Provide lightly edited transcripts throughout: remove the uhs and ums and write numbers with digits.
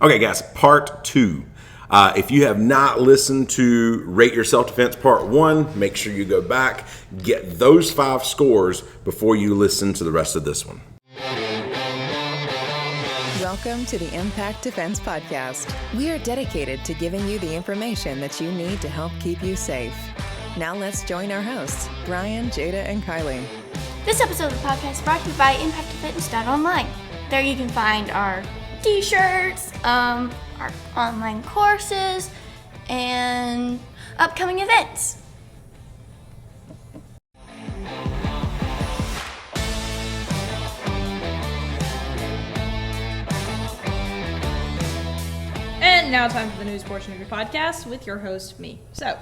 Okay, guys, part 2. If you have not listened to Rate Your Self-Defense Part 1, make sure you go back, get those 5 scores before you listen to the rest of this one. Welcome to the Impact Defense Podcast. We are dedicated to giving you the information that you need to help keep you safe. Now let's join our hosts, Brian, Jada, and Kylie. This episode of the podcast is brought to you by ImpactDefense.online. There you can find our t-shirts, our online courses, and upcoming events. And now time for the news portion of your podcast with your host, me. So,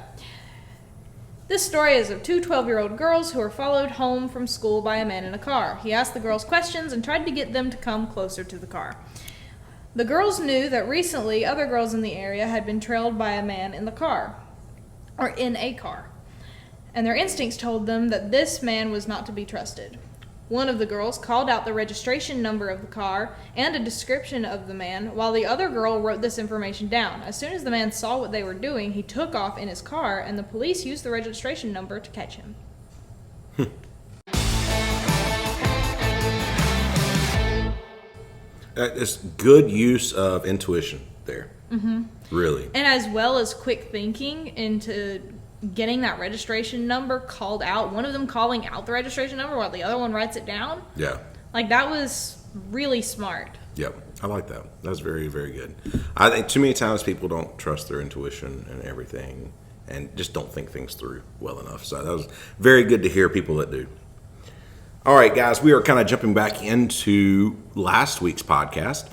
this story is of two 12-year-old girls who were followed home from school by a man in a car. He asked the girls questions and tried to get them to come closer to the car. The girls knew that recently other girls in the area had been trailed by a man in the car, or in a car, and their instincts told them that this man was not to be trusted. One of the girls called out the registration number of the car and a description of the man, while the other girl wrote this information down. As soon as the man saw what they were doing, he took off in his car, and the police used the registration number to catch him. It's good use of intuition there. Mm-hmm. Really. And as well as quick thinking into getting that registration number called out, one of them calling out the registration number while the other one writes it down. Yeah. Like, that was really smart. Yep. I like that. That's very, very good. I think too many times people don't trust their intuition and everything and just don't think things through well enough. So that was very good to hear people that do. All right, guys, we are kind of jumping back into last week's podcast.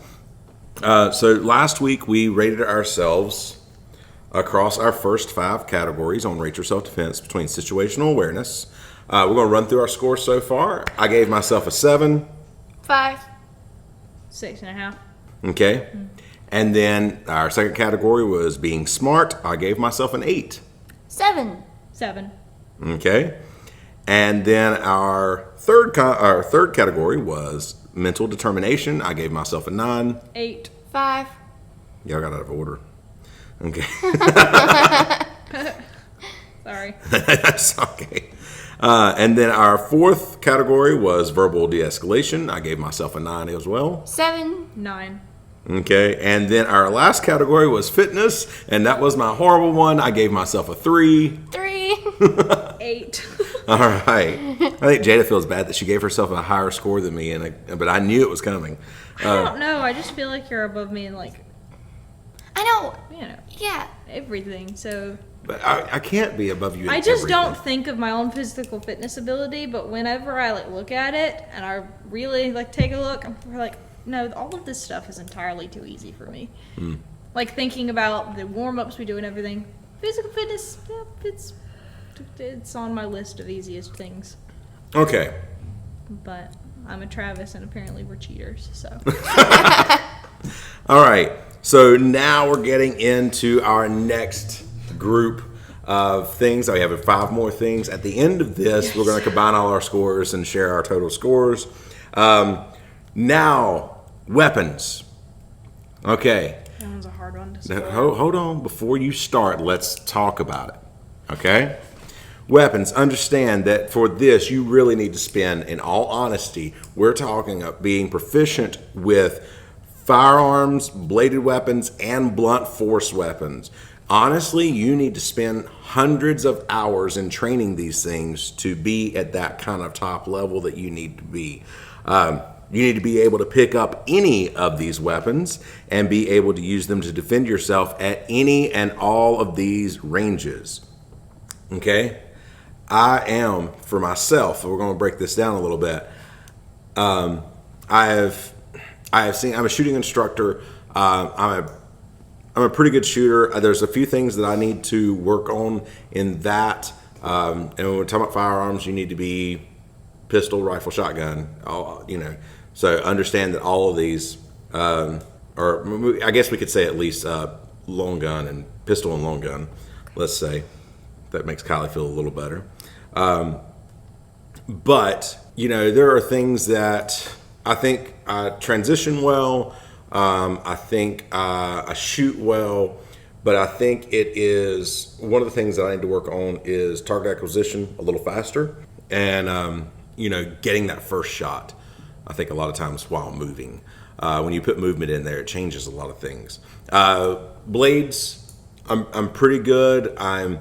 So last week we rated ourselves across our first 5 categories on Rate Your Self-Defense between situational awareness. We're going to run through our scores so far. I gave myself a 7. 5. 6.5. Okay. Mm-hmm. And then our second category was being smart. I gave myself an 8. 7. 7. Okay. And then our third category was mental determination. I gave myself a 9. 8. 5. Y'all got out of order. Okay. Sorry. That's okay. And then our fourth category was verbal de-escalation. I gave myself a 9 as well. 7. 9. Okay. And then our last category was fitness, and that was my horrible one. I gave myself a 3. 3. 8. All right. I think Jada feels bad that she gave herself a higher score than me, but I knew it was coming. I don't know. I just feel like you're above me in, like, I know. Yeah. Everything. So But I can't be above you in I just everything. don't think of my own physical fitness ability, but whenever I look at it and I really take a look, I'm like, no, all of this stuff is entirely too easy for me. Like, thinking about the warm-ups we do and everything, physical fitness, it's on my list of easiest things. Okay. But I'm a Travis, and apparently we're cheaters, so. All right. So now we're getting into our next group of things. We have 5 more things. At the end of this, we're going to combine all our scores and share our total scores. Now, weapons. Okay. That one's a hard one to score. Now, hold on. Before you start, let's talk about it. Okay? Weapons. Understand that for this, you really need to spend, in all honesty, we're talking of being proficient with firearms, bladed weapons, and blunt force weapons. Honestly, you need to spend hundreds of hours in training these things to be at that kind of top level that you need to be. You need to be able to pick up any of these weapons and be able to use them to defend yourself at any and all of these ranges. Okay? I am, for myself, we're going to break this down a little bit. I'm a shooting instructor. I'm a pretty good shooter. There's a few things that I need to work on in that. And when we're talking about firearms, you need to be pistol, rifle, shotgun. So understand that all of these, or I guess we could say at least long gun and pistol and long gun. Let's say that makes Kylie feel a little better. But there are things that I think transition well. I think I shoot well, but I think it is one of the things that I need to work on is target acquisition a little faster, and getting that first shot. I think a lot of times while moving, when you put movement in there, it changes a lot of things. Blades, I'm pretty good. I'm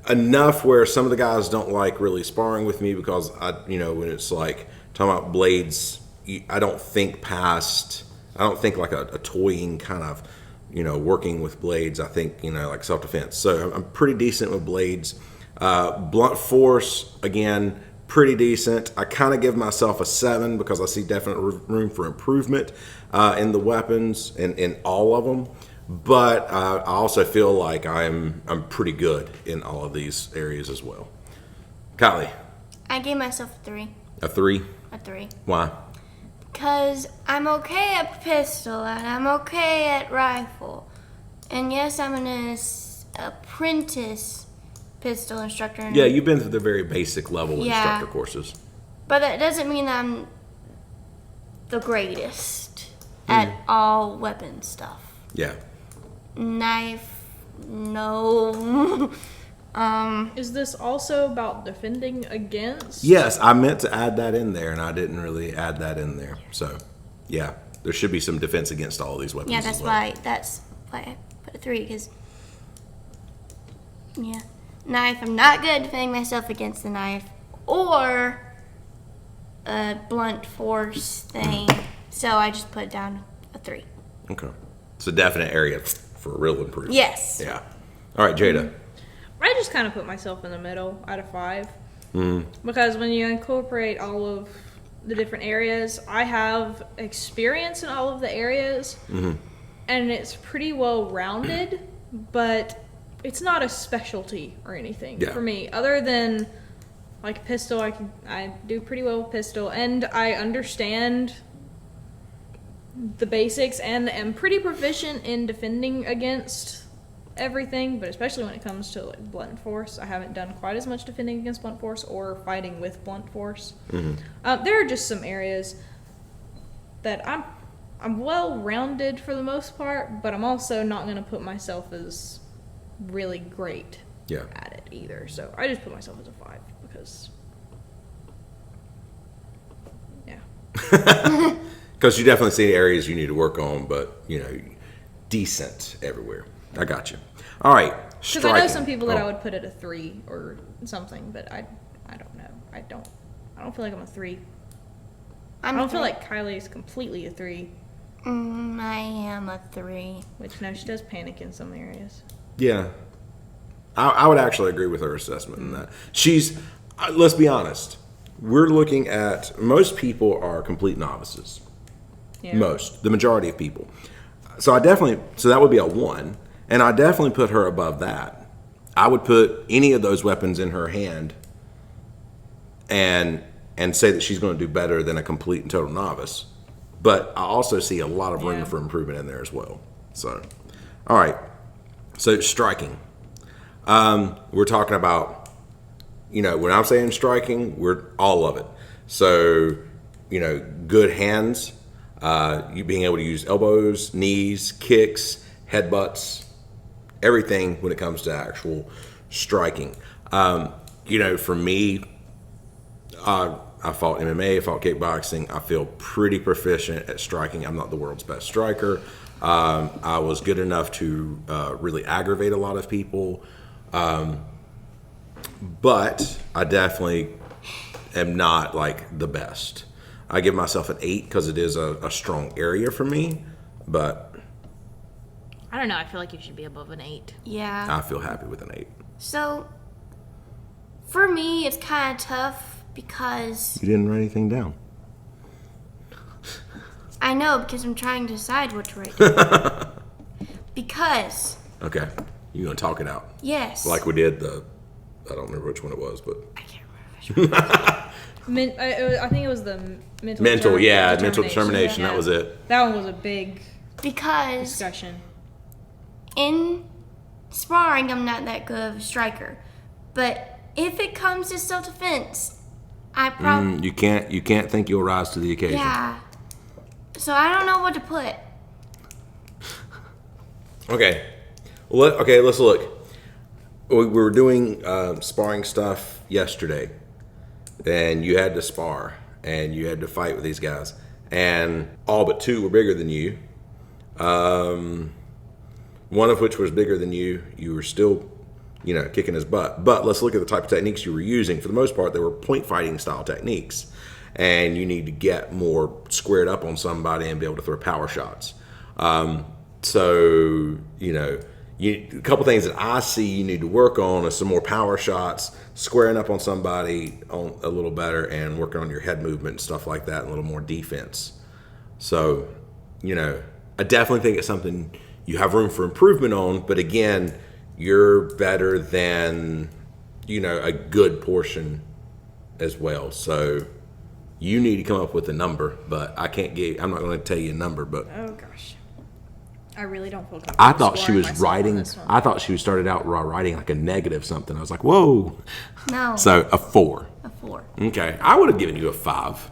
enough where some of the guys don't like really sparring with me because when it's like talking about blades, I don't think like a toying kind of, working with blades. I think, like self-defense. So I'm pretty decent with blades. Blunt force, again, pretty decent. I kind of give myself a 7 because I see definite room for improvement in the weapons and in all of them. But I also feel like I'm pretty good in all of these areas as well. Kylie? I gave myself a 3. A 3? A 3. Why? Because I'm okay at pistol and I'm okay at rifle. And yes, I'm an apprentice pistol instructor. Yeah, you've been through the very basic level instructor courses. But that doesn't mean I'm the greatest at all weapon stuff. Yeah. Knife, no. Is this also about defending against? Yes, I meant to add that in there, and I didn't really add that in there. So, yeah, there should be some defense against all of these weapons. Yeah, as well. that's why I put a 3, because knife, I'm not good at defending myself against the knife or a blunt force thing, so I just put down a 3. Okay, it's a definite area for real improvement. Yes. Yeah. All right, Jada. I just kind of put myself in the middle out of 5. Because when you incorporate all of the different areas, I have experience in all of the areas, and it's pretty well rounded, but it's not a specialty or anything for me. Other than like pistol, I do pretty well with pistol, and I understand the basics and am pretty proficient in defending against everything, but especially when it comes to like blunt force, I haven't done quite as much defending against blunt force or fighting with blunt force. There are just some areas that I'm well rounded for the most part, but I'm also not going to put myself as really great at it either. So I just put myself as a 5 because Because you definitely see areas you need to work on, but decent everywhere. I got you. All right. Because I know some people that I would put at a 3 or something, but I don't know. I don't feel like I'm a 3. I don't feel like Kylie is completely a 3. I am a 3. Which, no, she does panic in some areas. Yeah. I would actually agree with her assessment in that. She's, let's be honest, we're looking at, most people are complete novices. Yeah. The majority of people. So that would be a 1. And I definitely put her above that. I would put any of those weapons in her hand and say that she's going to do better than a complete and total novice. But I also see a lot of room for improvement in there as well. So, all right. So striking. We're talking about, when I'm saying striking, we're all of it. So, good hands, you being able to use elbows, knees, kicks, headbutts, everything when it comes to actual striking. For me, I fought MMA, I fought kickboxing. I feel pretty proficient at striking. I'm not the world's best striker. I was good enough to really aggravate a lot of people. But I definitely am not like the best. I give myself an 8 because it is a strong area for me, but I don't know. I feel like you should be above an 8. Yeah. I feel happy with an 8. So, for me, it's kind of tough because You didn't write anything down. I know, because I'm trying to decide what to write down. Because, Okay, you're gonna talk it out yes. like we did I don't remember which one it was, but I can't remember. I think it was the mental mental determination. Yeah. That was it. That one was a big Because discussion. in sparring, I'm not that good of a striker. But if it comes to self-defense, I probably... You can't think you'll rise to the occasion. Yeah. So I don't know what to put. Okay. Let's look. We were doing sparring stuff yesterday, and you had to spar, and you had to fight with these guys, and all but two were bigger than you. One of which was bigger than you. You were still, kicking his butt. But let's look at the type of techniques you were using. For the most part, they were point fighting style techniques, and you need to get more squared up on somebody and be able to throw power shots. So, a couple things that I see you need to work on is some more power shots, squaring up on somebody on a little better, and working on your head movement and stuff like that, and a little more defense. So, I definitely think it's something you have room for improvement on, but again, you're better than, a good portion as well. So you need to come up with a number, but I'm not going to tell you a number, but. Oh, gosh. I really don't feel comfortable. I thought she was scoring myself on writing. this one. I thought she started out writing like a negative something. I was like, whoa. No. So a 4. A 4. Okay, I would have given you a 5.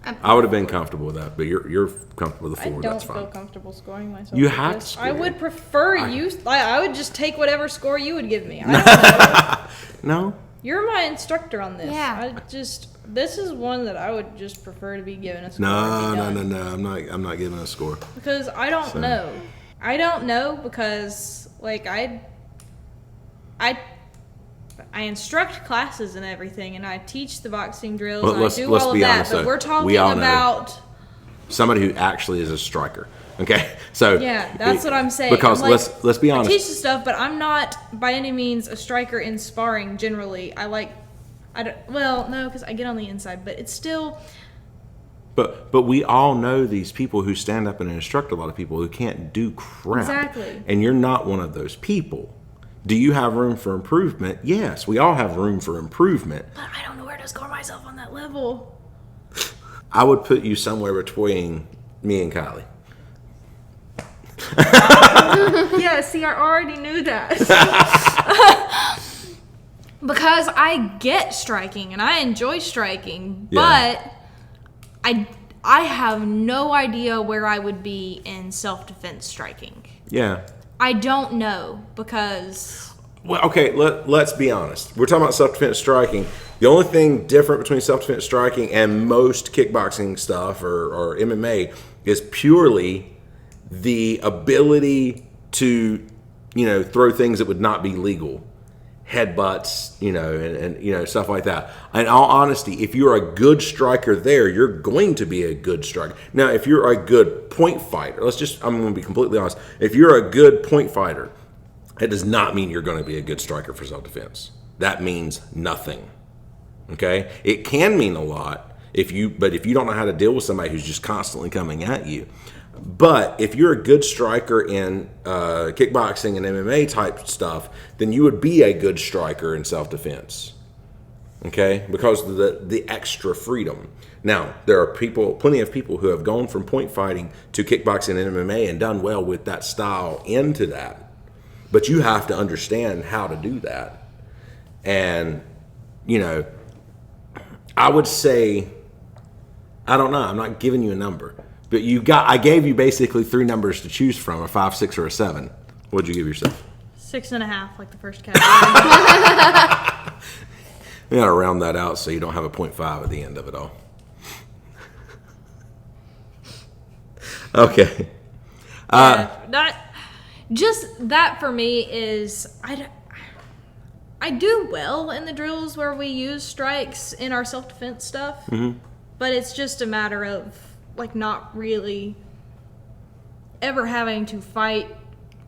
I would have been comfortable with that, but you're comfortable with a 4. I don't That's feel fine. comfortable scoring myself. You with have this. to I score. would prefer you. I would just take whatever score you would give me. I don't know. No. You're my instructor on this. Yeah. This is one that I would just prefer to be given a score. No. and be done. I'm not giving a score. Because I don't know. I don't know because I instruct classes and everything, and I teach the boxing drills, Well, and I let's do all of be that. honest, But though. we're talking We all know. about. Somebody who actually is a striker. Okay, so Yeah, that's what I'm saying. Because I'm like, let's be honest. I teach the stuff, but I'm not by any means a striker in sparring. Generally, because I get on the inside, but it's still. But we all know these people who stand up and instruct a lot of people who can't do crap. Exactly. And you're not one of those people. Do you have room for improvement? Yes, we all have room for improvement. But I don't know where to score myself on that level. I would put you somewhere between me and Kylie. Yeah, see, I already knew that. Because I get striking and I enjoy striking, Yeah. but I have no idea where I would be in self-defense striking. Yeah. I don't know because Well, okay, let's be honest. We're talking about self-defense striking. The only thing different between self-defense striking and most kickboxing stuff or MMA is purely the ability to, throw things that would not be legal. Headbutts, and stuff like that. In all honesty, if you're a good striker there, you're going to be a good striker. Now, if you're a good point fighter, I'm going to be completely honest. If you're a good point fighter, it does not mean you're going to be a good striker for self-defense. That means nothing. Okay? It can mean a lot but if you don't know how to deal with somebody who's just constantly coming at you. But if you're a good striker in kickboxing and MMA type stuff, then you would be a good striker in self-defense. Okay? Because of the extra freedom. Now, there are plenty of people who have gone from point fighting to kickboxing and MMA and done well with that style into that. But you have to understand how to do that. And, I would say, I don't know, I'm not giving you a number. But I gave you basically 3 numbers to choose from, a 5, 6, or a 7. What'd you give yourself? 6.5, like the first category. You gotta round that out so you don't have a 0.5 at the end of it all. Okay. That for me is I do well in the drills where we use strikes in our self-defense stuff, but it's just a matter of not really ever having to fight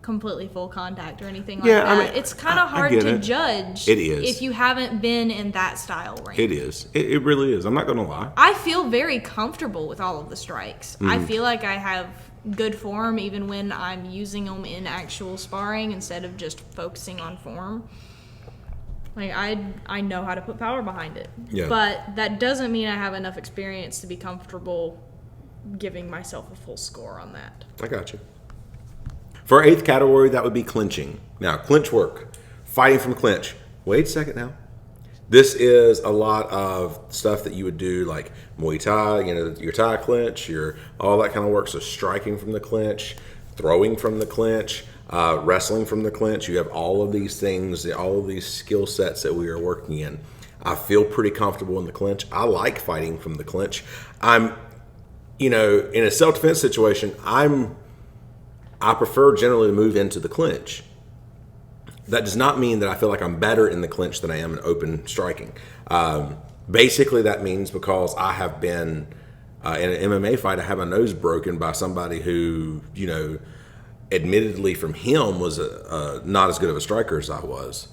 completely full contact or anything like that. I mean, it's kind of I hard get to it. judge It is. if you haven't been in that style range. It is. It really is. I'm not gonna lie. I feel very comfortable with all of the strikes. I feel like I have good form even when I'm using them in actual sparring instead of just focusing on form. I know how to put power behind it. Yeah. But that doesn't mean I have enough experience to be comfortable giving myself a full score on that. I got you. For our 8th category, that would be clinching. Now, clinch work. Fighting from clinch. Wait a second now. This is a lot of stuff that you would do like Muay Thai, your Thai clinch, all that kind of work. So striking from the clinch. throwing from the clinch, wrestling from the clinch. You have all of these things, all of these skill sets that we are working in. I feel pretty comfortable in the clinch. I like fighting from the clinch. I'm, in a self-defense situation, I prefer generally to move into the clinch. That does not mean that I feel like I'm better in the clinch than I am in open striking. Basically, that means because I have been in an MMA fight, I have my nose broken by somebody who, admittedly from him was not as good of a striker as I was.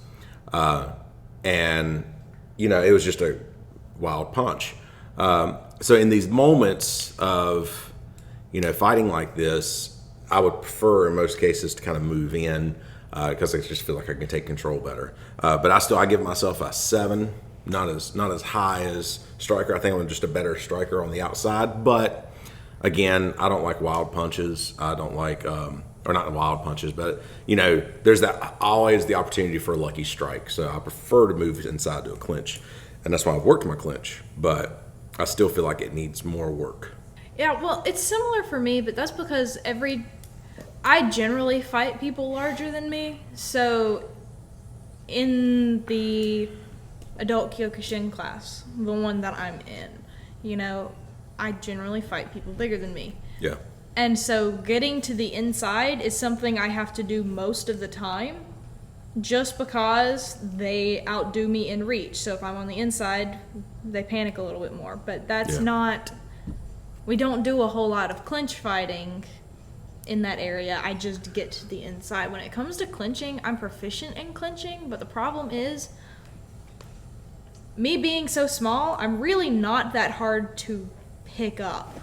And, it was just a wild punch. So in these moments of, fighting like this, I would prefer in most cases to kind of move in because I just feel like I can take control better. But I give myself a 7, not as high as striker. I think I'm just a better striker on the outside. But again, I don't like wild punches. I don't like, or not wild punches, but there's always the opportunity for a lucky strike. So I prefer to move inside to a clinch, and that's why I've worked my clinch. But I still feel like it needs more work. Yeah, well, it's similar for me, but that's because I generally fight people larger than me. So in the adult Kyokushin class, the one that I'm in, I generally fight people bigger than me. Yeah. And so getting to the inside is something I have to do most of the time just because they outdo me in reach. So if I'm on the inside, they panic a little bit more. But that's not... We don't do a whole lot of clinch fighting in that area. I just get to the inside. When it comes to clinching, I'm proficient in clinching, but the problem is me being so small, I'm really not that hard to pick up.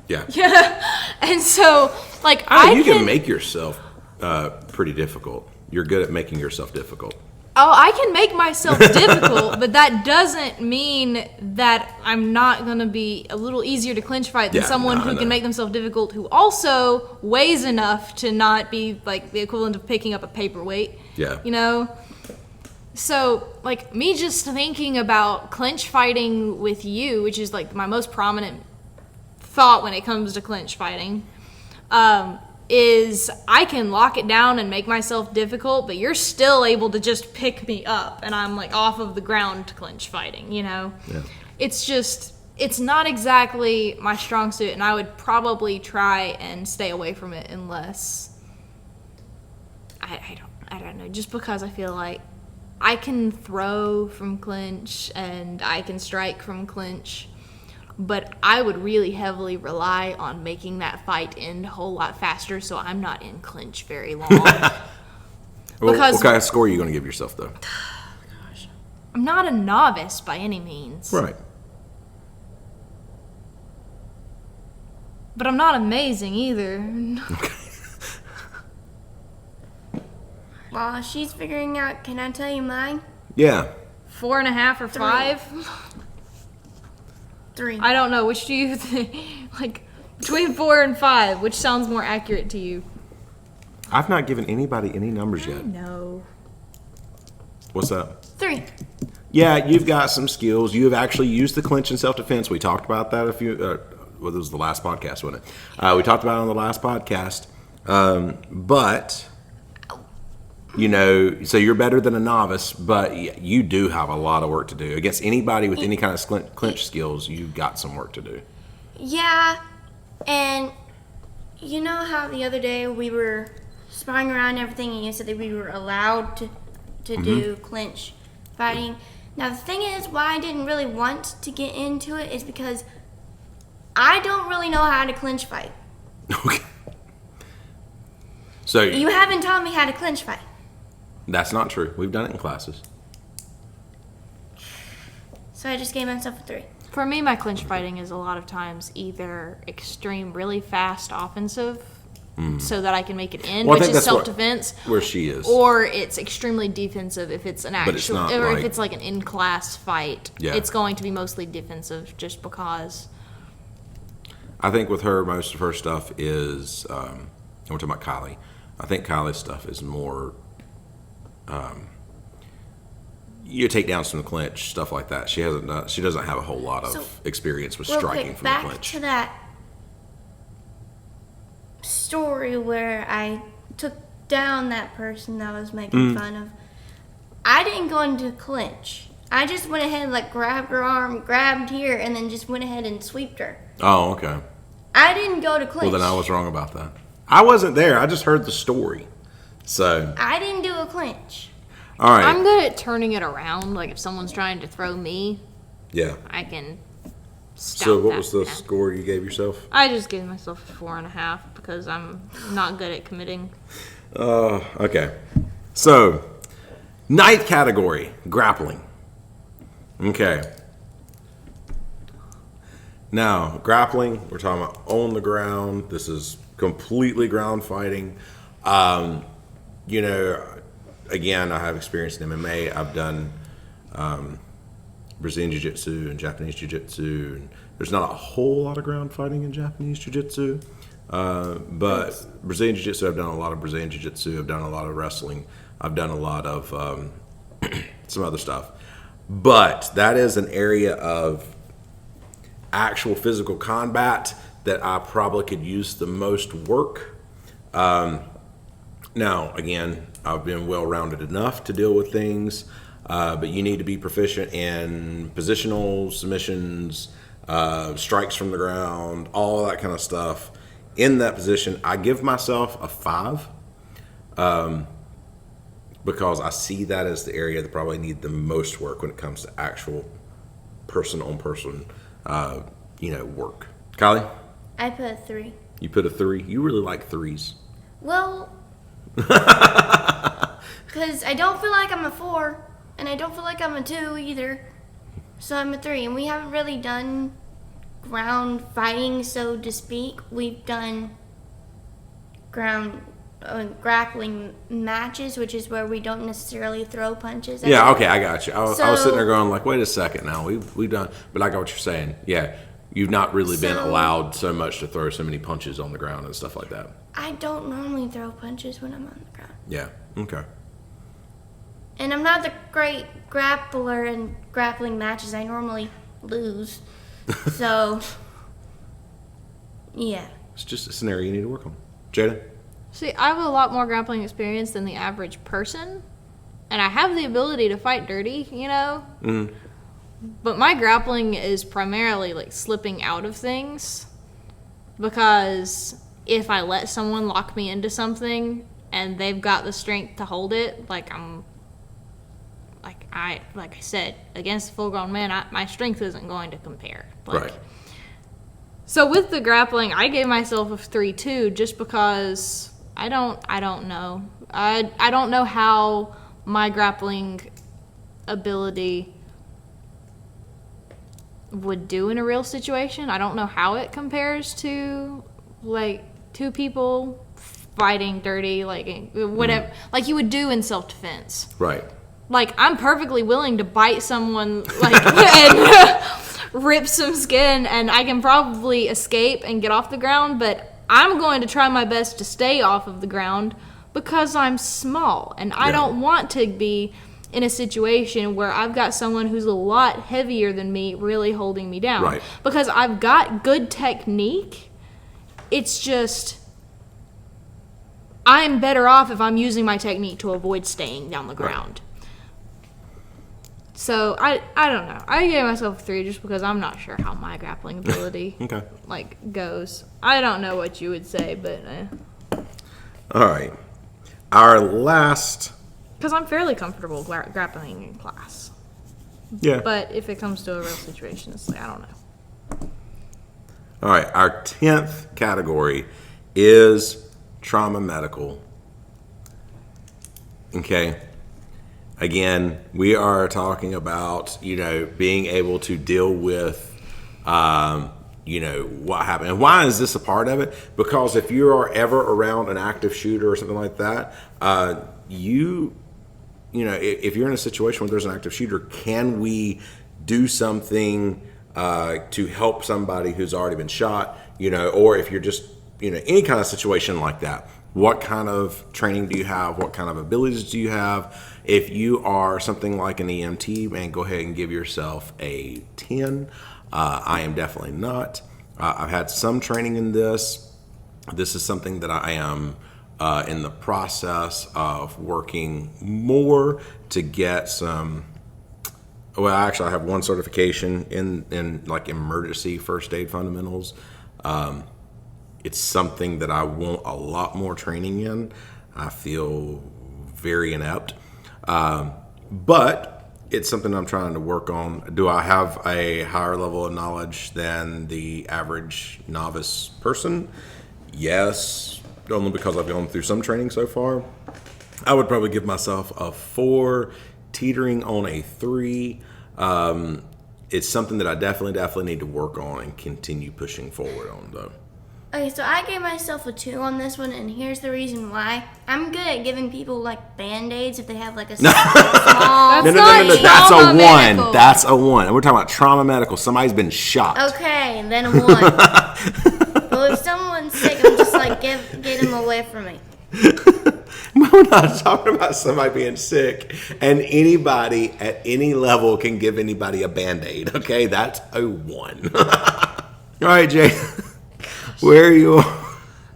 Yeah. Yeah. And so, you can make yourself pretty difficult. You're good at making yourself difficult. Oh, I can make myself difficult, but that doesn't mean that I'm not going to be a little easier to clinch fight than someone who can make themselves difficult who also weighs enough to not be like the equivalent of picking up a paperweight. Yeah. So, me just thinking about clinch fighting with you, which is my most prominent thought when it comes to clinch fighting, is I can lock it down and make myself difficult, but you're still able to just pick me up and I'm off of the ground clinch fighting, Yeah. It's not exactly my strong suit, and I would probably try and stay away from it unless I don't know, just because I feel like I can throw from clinch and I can strike from clinch. But I would really heavily rely on making that fight end a whole lot faster so I'm not in clinch very long. What kind of score are you going to give yourself, though? Gosh, I'm not a novice by any means. Right. But I'm not amazing either. Okay. While she's figuring out, can I tell you mine? Yeah. 4.5 or 5? 3. I don't know. Which do you think? Between 4 and 5, which sounds more accurate to you? I've not given anybody any numbers yet. No. What's that? 3. Yeah, you've got some skills. You have actually used the clinch in self-defense. We talked about that it was the last podcast, wasn't it? We talked about it on the last podcast. But... so you're better than a novice, but you do have a lot of work to do. Against anybody with any kind of clinch skills, you've got some work to do. Yeah, and you know how the other day we were sparring around and everything, and you said that we were allowed to do clinch fighting? Now, the thing is, why I didn't really want to get into it is because I don't really know how to clinch fight. Okay. So You haven't taught me how to clinch fight. That's not true. We've done it in classes. So I just gave myself a 3. For me, my clinch fighting is a lot of times either extreme, really fast offensive, so that I can make it in, which is self-defense. Where she is. Or it's extremely defensive if it's an actual, if it's like an in-class fight. Yeah. It's going to be mostly defensive just because. I think with her, most of her stuff is, and we're talking about Kylie, I think Kylie's stuff is more... you take downs from the clinch, stuff like that. She doesn't have a whole lot of experience with striking from the clinch. Back to that story where I took down that person that I was making fun of, I didn't go into clinch. I just went ahead and like grabbed her arm, grabbed here, and then just went ahead and sweeped her. Oh, okay. I didn't go to clinch. Well, then I was wrong about that. I wasn't there. I just heard the story. So. I didn't do a clinch. All right. I'm good at turning it around. Like if someone's trying to throw me, Yeah. I can stop So what that. was the Yeah. score you gave yourself? I just gave myself a 4.5 because I'm not good at committing. Okay. So, ninth category, grappling. Okay. Now, grappling, we're talking about on the ground. This is completely ground fighting. You know, again, I have experience in MMA. I've done Brazilian Jiu-Jitsu and Japanese Jiu-Jitsu. There's not a whole lot of ground fighting in Japanese Jiu-Jitsu. But Brazilian Jiu-Jitsu, I've done a lot of Brazilian Jiu-Jitsu. I've done a lot of wrestling. I've done a lot of some other stuff. But that is an area of actual physical combat that I probably could use the most work. Now, again, I've been well-rounded enough to deal with things, but you need to be proficient in positional submissions, strikes from the ground, all that kind of stuff. In that position, I give myself a 5 because I see that as the area that probably need the most work when it comes to actual person-on-person, work. Kylie, I put a 3. you put a 3. You really like 3s. Well, because I don't feel like I'm a 4, and I don't feel like I'm a 2 either. So I'm a 3, and we haven't really done ground fighting, so to speak. We've done ground grappling matches, which is where we don't necessarily throw punches. Yeah, okay, I got you. I was So- sitting there going like, wait a second now, we've done, but I got what you're saying. Yeah, you've not really been So- allowed so much to throw so many punches on the ground and stuff like that. I don't normally throw punches when I'm on the ground. Yeah, okay. And I'm not the great grappler in grappling matches. I normally lose. So, yeah. It's just a scenario you need to work on. Jada? See, I have a lot more grappling experience than the average person, and I have the ability to fight dirty, But my grappling is primarily like slipping out of things, because if I let someone lock me into something and they've got the strength to hold it, like I said, against a full-grown man, my strength isn't going to compare. Right. So with the grappling, I gave myself a 3 too, just because I don't know. I don't know how my grappling ability would do in a real situation. I don't know how it compares to like two people fighting dirty, like whatever, like you would do in self-defense. Right. Like, I'm perfectly willing to bite someone, like, and rip some skin, and I can probably escape and get off the ground, but I'm going to try my best to stay off of the ground because I'm small, and I don't want to be in a situation where I've got someone who's a lot heavier than me really holding me down. Right. Because I've got good technique, it's just I'm better off if I'm using my technique to avoid staying down the ground. So, I don't know. I gave myself a 3 just because I'm not sure how my grappling ability Okay. goes. I don't know what you would say, but All right. Our last. because I'm fairly comfortable grappling in class. Yeah. But if it comes to a real situation, it's like, I don't know. All right. Our 10th category is trauma medical. Okay. Again, we are talking about, being able to deal with, what happened. And why is this a part of it? Because if you are ever around an active shooter or something like that, if you're in a situation where there's an active shooter, can we do something to help somebody who's already been shot, or if you're just, any kind of situation like that? What kind of training do you have? What kind of abilities do you have? If you are something like an EMT, man, go ahead and give yourself a 10. I am definitely not. I've had some training in this. This is something that I am in the process of working more to get some. Well, actually, I have one certification in like emergency first aid fundamentals. It's something that I want a lot more training in. I feel very inept, but it's something I'm trying to work on. Do I have a higher level of knowledge than the average novice person? Yes, only because I've gone through some training so far. I would probably give myself a 4, teetering on a 3. It's something that I definitely need to work on and continue pushing forward on, though. Okay, so I gave myself a 2 on this one, and here's the reason why. I'm good at giving people like Band-Aids if they have like a small. No, that's a 1. That's a 1. And we're talking about trauma medical. Somebody's been shot. Okay, and then a 1. Well, if someone's sick, I'm just like, get him away from me. We're not talking about somebody being sick, and anybody at any level can give anybody a Band-Aid, okay? That's a 1. All right, Jay, where are you?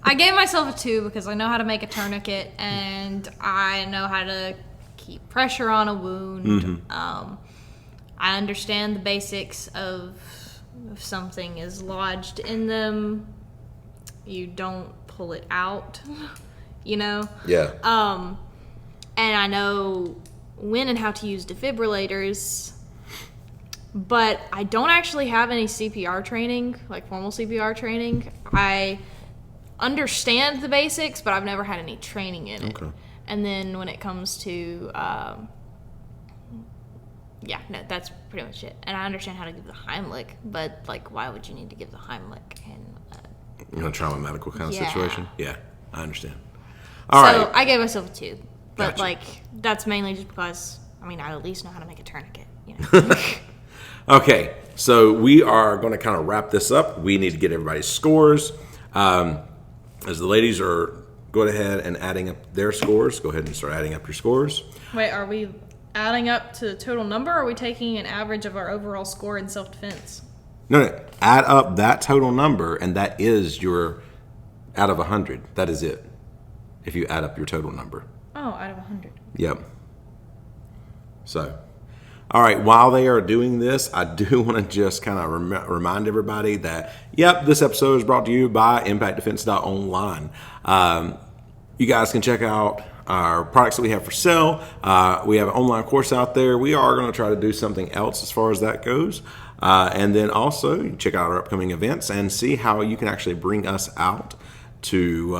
I gave myself a 2 because I know how to make a tourniquet and I know how to keep pressure on a wound. Mm-hmm. I understand the basics of if something is lodged in them, you don't pull it out, you know? Yeah. And I know when and how to use defibrillators, but I don't actually have any CPR training, like formal CPR training. I understand the basics, but I've never had any training in it. Okay. And then when it comes to, that's pretty much it. And I understand how to give the Heimlich, but like, why would you need to give the Heimlich in a trauma medical kind of Yeah. situation? Yeah, I understand. All right. So I gave myself a 2, but Gotcha. like that's mainly just because I at least know how to make a tourniquet. You know? Okay, so we are going to kind of wrap this up. We need to get everybody's scores. As the ladies are going ahead and adding up their scores, go ahead and start adding up your scores. Wait, are we adding up to the total number, or are we taking an average of our overall score in self-defense? No, add up that total number, and that is your out of 100. That is it. If you add up your total number. Oh, out of 100. Yep. So, all right, while they are doing this, I do want to just kind of remind everybody that, this episode is brought to you by ImpactDefense.online. You guys can check out our products that we have for sale. We have an online course out there. We are going to try to do something else as far as that goes. And then also, you can check out our upcoming events and see how you can actually bring us out to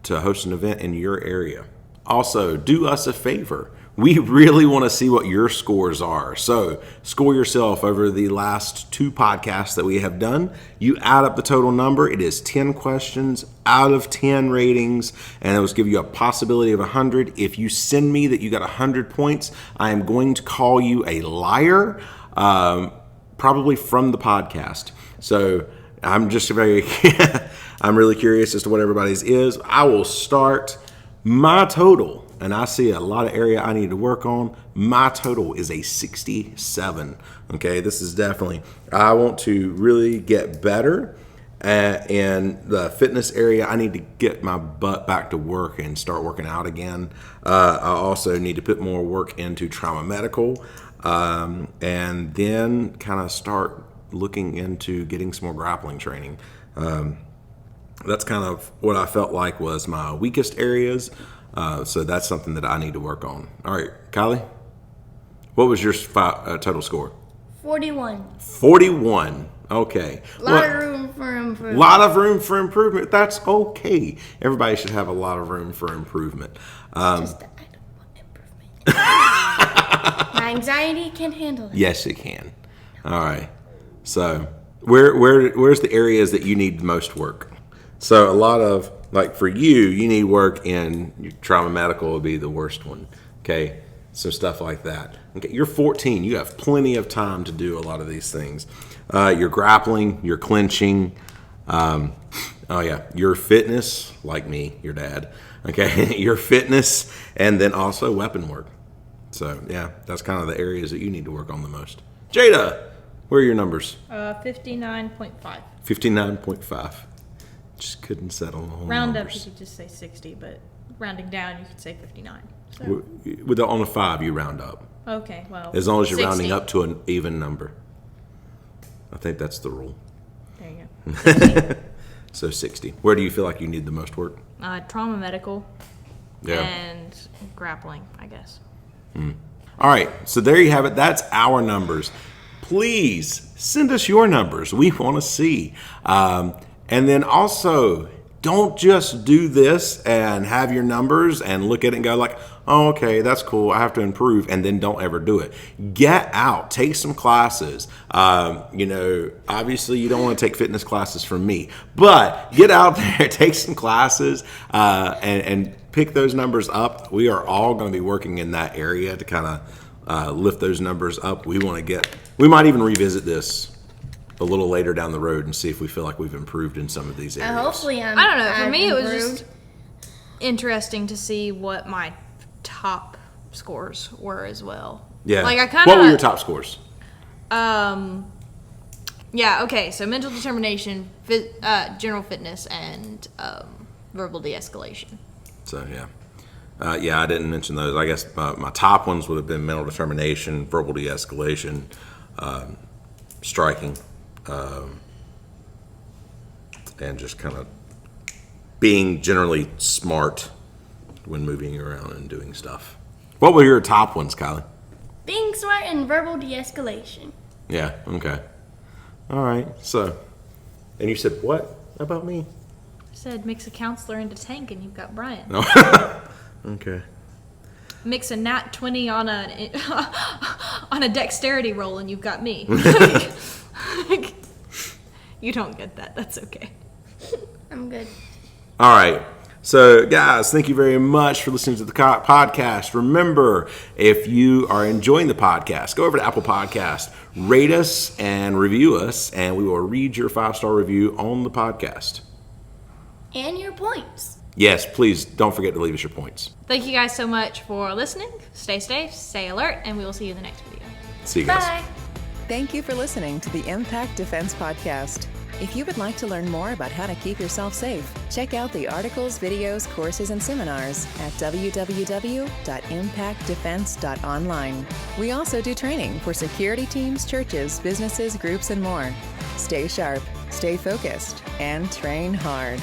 host an event in your area. Also, do us a favor. We really want to see what your scores are. So score yourself over the last 2 podcasts that we have done. You add up the total number. It is 10 questions out of 10 ratings, and it will give you a possibility of 100. If you send me that you got 100 points, I am going to call you a liar, probably from the podcast. So I'm just I'm really curious as to what everybody's is. I will start my total. And I see a lot of area I need to work on. My total is a 67. Okay, this is definitely, I want to really get better in the fitness area. I need to get my butt back to work and start working out again. I also need to put more work into trauma medical, and then kind of start looking into getting some more grappling training. That's kind of what I felt like was my weakest areas. So that's something that I need to work on. All right, Kylie, what was your total score? 41. 41. Okay. A lot of room for improvement. Lot of room for improvement. That's okay. Everybody should have a lot of room for improvement. Just that I don't want improvement. My anxiety can handle it. Yes, it can. All right. So where's the areas that you need the most work? So a lot of, like for you need work in your trauma medical would be the worst one. Okay. So stuff like that. Okay. You're 14. You have plenty of time to do a lot of these things. Your grappling, your clinching. Your fitness, like me, your dad. Okay. Your fitness, and then also weapon work. So yeah, that's kind of the areas that you need to work on the most. Jada, where are your numbers? 59.5. 59.5. Just couldn't settle on whole Round up, numbers. you could just say 60, but rounding down, you could say 59. So, On a 5, you round up. okay, well. As long as you're 60. rounding up to an even number. I think that's the rule. There you go. So 60. Where do you feel like you need the most work? Trauma medical Yeah. and grappling, I guess. All right, so there you have it. That's our numbers. Please send us your numbers. We want to see. And then also, don't just do this and have your numbers and look at it and go like, oh, okay, that's cool. I have to improve, and then don't ever do it. Get out, take some classes. Obviously you don't want to take fitness classes from me, but get out there, take some classes, and pick those numbers up. We are all going to be working in that area to kind of lift those numbers up. We might even revisit this a little later down the road and see if we feel like we've improved in some of these areas. Hopefully I don't know. For I've me, it was improved. just interesting to see what my top scores were as well. Yeah. Like I kind What of. were your top scores? Yeah. Okay. So mental determination, general fitness, and verbal de-escalation. So yeah. I didn't mention those. I guess my top ones would have been mental determination, verbal de-escalation, striking, and just kind of being generally smart when moving around and doing stuff. What were your top ones, Kylie? Being smart and verbal de-escalation. Yeah, okay. All right, so, and you said what about me? Said mix a counselor into tank, and you've got Brian. Okay. Mix a nat 20 on a on a dexterity roll, and you've got me. You don't get that. That's okay. I'm good. All right. So, guys, thank you very much for listening to the podcast. Remember, if you are enjoying the podcast, go over to Apple Podcast, rate us and review us, and we will read your 5-star review on the podcast. And your points. Yes, please don't forget to leave us your points. Thank you guys so much for listening. Stay safe, stay alert, and we will see you in the next video. See you guys. Bye. Thank you for listening to the Impact Defense Podcast. If you would like to learn more about how to keep yourself safe, check out the articles, videos, courses, and seminars at www.impactdefense.online. We also do training for security teams, churches, businesses, groups, and more. Stay sharp, stay focused, and train hard.